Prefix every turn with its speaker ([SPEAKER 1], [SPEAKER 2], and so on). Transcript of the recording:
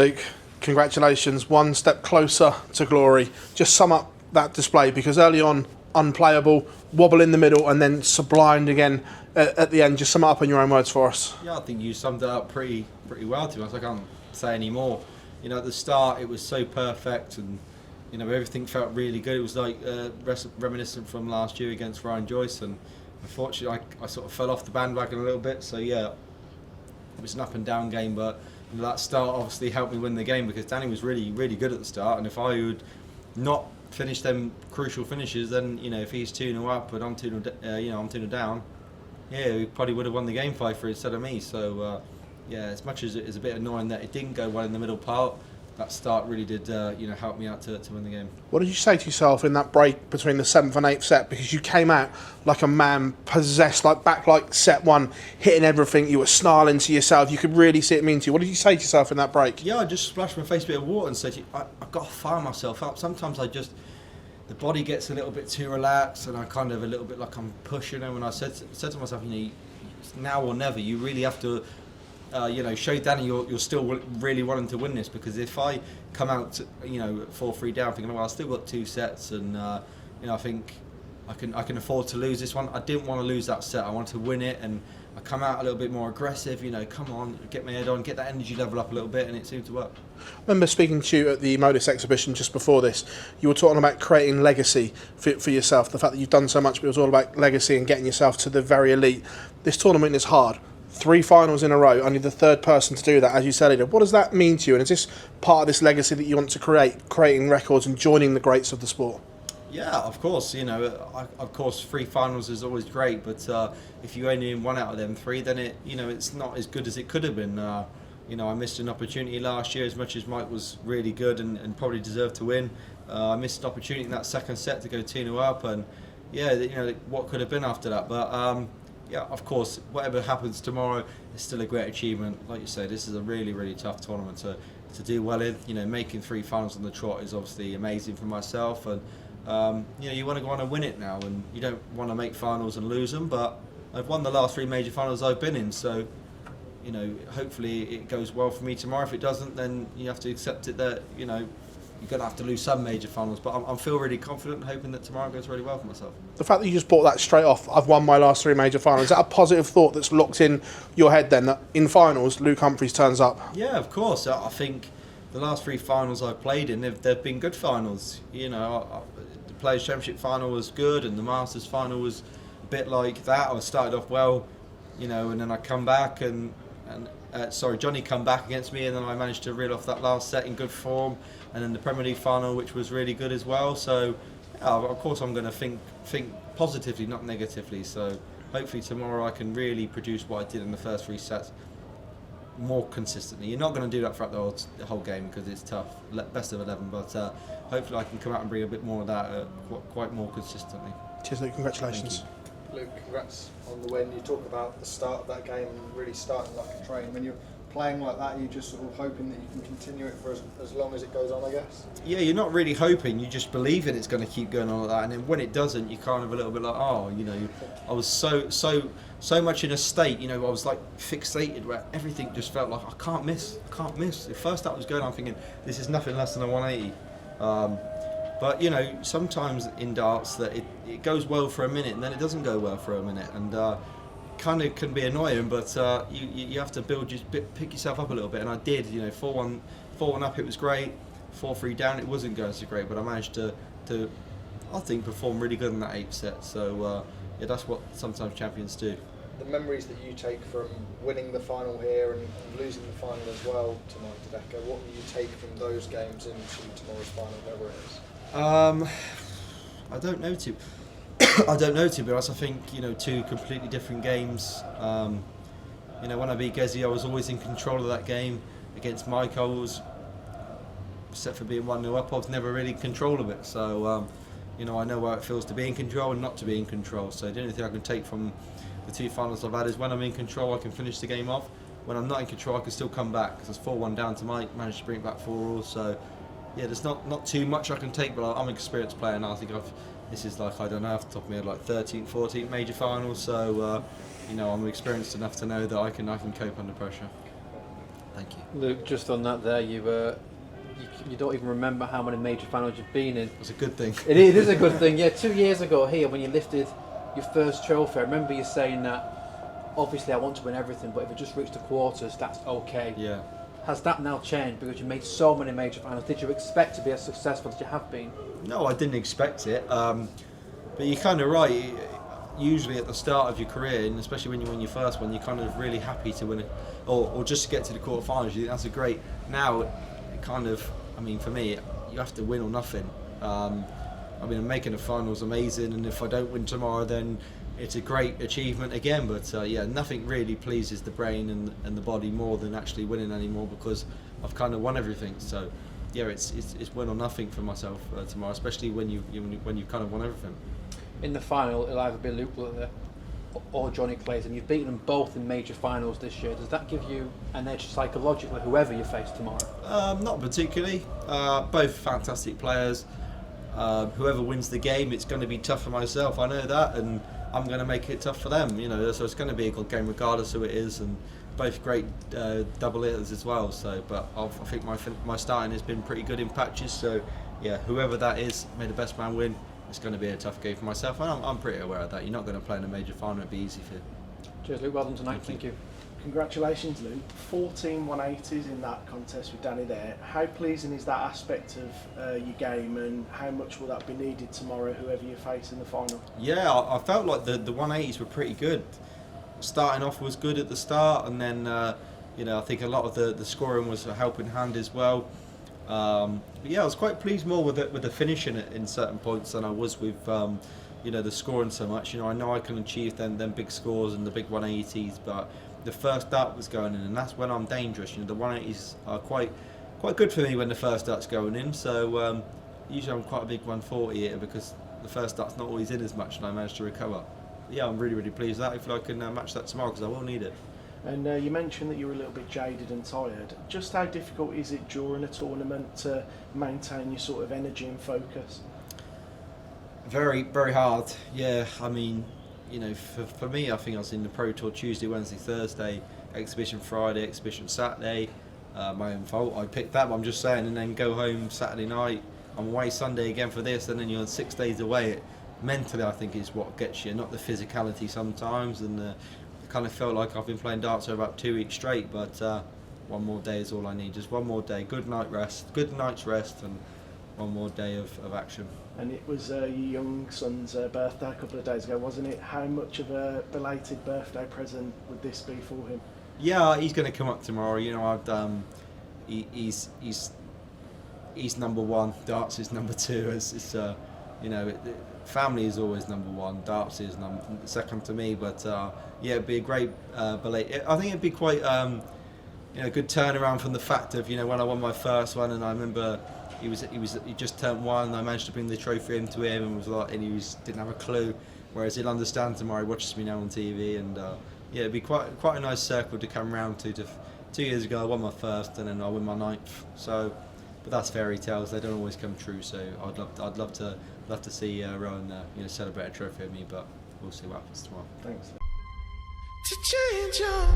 [SPEAKER 1] Luke, congratulations, one step closer to glory. Just sum up that display, because early on, unplayable, wobble in the middle, and then sublimed again at the end. Just sum it up in your own words for us.
[SPEAKER 2] Yeah, I think you summed it up pretty well, to be honest. I can't say any more. At the start, it was so perfect, and everything felt really good. It was like reminiscent from last year against Ryan Joyce, and unfortunately, I sort of fell off the bandwagon a little bit. So yeah, it was an up and down game, but that start obviously helped me win the game, because Danny was really, really good at the start, and if I would not finish them crucial finishes, then if he's 2-0 up and I'm 2-0 down, yeah, we probably would have won the game 5-3 instead of me. So yeah, as much as it is a bit annoying that it didn't go well in the middle part, that start really did help me out to win the game.
[SPEAKER 1] What did you say to yourself in that break between the 7th and 8th set? Because you came out like a man possessed, like set one, hitting everything. You were snarling to yourself. You could really see it mean to you. What did you say to yourself in that break?
[SPEAKER 2] Yeah, I just splashed my face a bit of water and said, I've got to fire myself up. Sometimes the body gets a little bit too relaxed, and I kind of a little bit like I'm pushing. And when I said to myself, it's now or never. You really have to show Danny you're still really wanting to win this, because if I come out 4-3 down thinking, well, I've still got 2 sets, and I think I can afford to lose this one. I didn't want to lose that set. I wanted to win it, and I come out a little bit more aggressive, come on, get my head on, get that energy level up a little bit, and it seemed to work.
[SPEAKER 1] I remember speaking to you at the Modus exhibition just before this. You were talking about creating legacy for yourself, the fact that you've done so much, but it was all about legacy and getting yourself to the very elite. This tournament is hard. 3 finals in a row, only the 3rd person to do that, as you said, Ada. What does that mean to you? And is this part of this legacy that you want to creating records and joining the greats of the sport?
[SPEAKER 2] Yeah, of course. Of course, 3 finals is always great, but if you only win 1 out of them 3, then it's not as good as it could have been. I missed an opportunity last year, as much as Mike was really good and probably deserved to win. I missed an opportunity in that 2nd set to go 2-0 up, and yeah, what could have been after that. But yeah, of course, whatever happens tomorrow is still a great achievement. Like you say, this is a really, really tough tournament to do well in. Making 3 finals on the trot is obviously amazing for myself, and you want to go on and win it now, and you don't want to make finals and lose them. But I've won the last 3 major finals I've been in, so hopefully it goes well for me tomorrow. If it doesn't, then you have to accept it that you're going to have to lose some major finals, but I feel really confident, hoping that tomorrow goes really well for myself.
[SPEAKER 1] The fact that you just brought that straight off, I've won my last 3 major finals, is that a positive thought that's locked in your head then, that in finals, Luke Humphries turns up?
[SPEAKER 2] Yeah, of course. I think the last 3 finals I've played in, they've been good finals. The Players' Championship final was good, and the Masters final was a bit like that. I started off well, and then I come back Johnny come back against me, and then I managed to reel off that last set in good form, and then the Premier League final, which was really good as well. So yeah, of course I'm going to think positively, not negatively. So hopefully tomorrow I can really produce what I did in the first 3 sets more consistently. You're not going to do that throughout the whole game, because it's tough, best of 11, but hopefully I can come out and bring a bit more of that quite more consistently.
[SPEAKER 1] Cheers, Luke, congratulations.
[SPEAKER 3] Luke, congrats on the win. You talk about the start of that game really starting like a train. When you're playing like that, you're just sort of hoping that you can continue it for as long as it goes on, I guess?
[SPEAKER 2] Yeah, you're not really hoping, you just believe it's going to keep going on like that, and then when it doesn't, you're kind of a little bit like, I was so much in a state, I was like fixated, where everything just felt like I can't miss. The first that was going, I'm thinking, this is nothing less than a 180. But sometimes in darts that it goes well for a minute, and then it doesn't go well for a minute, and kind of can be annoying. But you have to pick yourself up a little bit, and I did. 4-1 up, it was great. 4-3 down, it wasn't going so great, but I managed to I think perform really good in that 8th set. So yeah, that's what sometimes champions do.
[SPEAKER 3] The memories that you take from winning the final here and losing the final as well tonight, Dedeker, what will you take from those games into tomorrow's final, whatever it is?
[SPEAKER 2] I don't know to be honest. I think 2 completely different games. When I beat Gezi, I was always in control of that game. Against Mike, I was, except for being 1-0 up, I was never really in control of it. So I know how it feels to be in control and not to be in control. So the only thing I can take from the 2 finals I've had is when I'm in control, I can finish the game off. When I'm not in control, I can still come back, because I was 4-1 down to Mike, managed to bring it back 4-all. So yeah, there's not too much I can take, but I'm an experienced player now. I think this is like, I don't know, off the top of my head, like 13th, 14th major finals. So I'm experienced enough to know that I can cope under pressure. Thank you.
[SPEAKER 4] Luke, just on that there, you don't even remember how many major finals you've been in.
[SPEAKER 2] It's a good thing.
[SPEAKER 4] It is a good thing. Yeah, 2 years ago here when you lifted your first trophy, I remember you saying that obviously I want to win everything, but if it just reached the quarters, that's okay.
[SPEAKER 2] Yeah.
[SPEAKER 4] Has that now changed because you made so many major finals? Did you expect to be as successful as you have been?
[SPEAKER 2] No, I didn't expect it. But you're kind of right. Usually at the start of your career, and especially when you win your first one, you're kind of really happy to win it, or just to get to the quarterfinals. You think that's a great. Now, it kind of, I mean, for me, you have to win or nothing. I mean, making the finals amazing, and if I don't win tomorrow, then it's a great achievement again. But yeah, nothing really pleases the brain and the body more than actually winning anymore, because I've kind of won everything. So yeah, it's win or nothing for myself tomorrow, especially when you kind of won everything.
[SPEAKER 4] In the final, it'll either be Luke Butler or Johnny Clayton. You've beaten them both in major finals this year. Does that give you an edge psychologically, whoever you face tomorrow?
[SPEAKER 2] Not particularly. Both fantastic players. Whoever wins the game, it's going to be tough for myself. I know that, and I'm going to make it tough for them. You know, so it's going to be a good game regardless who it is, and both great double hitters as well. So, but I think my starting has been pretty good in patches. So, yeah, whoever that is, may the best man win. It's going to be a tough game for myself, and I'm pretty aware of that. You're not going to play in a major final; it'd be easy for you.
[SPEAKER 4] Cheers, Luke. Well done tonight. Thank you.
[SPEAKER 5] Congratulations, Luke. 14 180s in that contest with Danny there. How pleasing is that aspect of your game, and how much will that be needed tomorrow, whoever you face in the final?
[SPEAKER 2] Yeah, I felt like the 180s were pretty good. Starting off was good at the start, and then you know, I think a lot of the scoring was a helping hand as well. But yeah, I was quite pleased more with the finishing in certain points than I was with you know, the scoring so much. You know I can achieve them big scores and the big 180s, but the first dart was going in, and that's when I'm dangerous. You know, the 180s are quite good for me when the first dart's going in. So usually I'm quite a big 140 hitter because the first dart's not always in as much, and I managed to recover. But yeah, I'm really pleased with that. Hopefully I can match that tomorrow, because I will need it.
[SPEAKER 5] And you mentioned that you were a little bit jaded and tired. Just how difficult is it during a tournament to maintain your sort of energy and focus?
[SPEAKER 2] Very hard. Yeah, I mean, you know, for me, I think I was in the Pro Tour Tuesday, Wednesday, Thursday, exhibition Friday, exhibition Saturday. My own fault, I picked that, but I'm just saying, and then go home Saturday night. I'm away Sunday again for this, and then you're 6 days away. Mentally, I think is what gets you, not the physicality sometimes. And I kind of felt like I've been playing darts for about 2 weeks straight, but one more day is all I need. Just one more day, good night's rest, and one more day of action.
[SPEAKER 5] And it was your young son's birthday a couple of days ago, wasn't it? How much of a belated birthday present would this be for him?
[SPEAKER 2] Yeah, he's going to come up tomorrow. You know, he's number one. Darts is number two. It's you know, family is always number one. Darts is second to me. But yeah, it'd be a great belated. I think it'd be quite you know, good turnaround from the fact of, you know, when I won my first one, and I remember he just turned one, and I managed to bring the trophy in to him, and was like, and didn't have a clue. Whereas he'll understand tomorrow. He watches me now on TV, and yeah, it'd be quite a nice circle to come round to. 2 years ago, I won my first, and then I win my ninth. So, but that's fairy tales. They don't always come true. So I'd love to see Rowan you know, celebrate a trophy with me. But we'll see what happens tomorrow.
[SPEAKER 5] Thanks.
[SPEAKER 6] To change your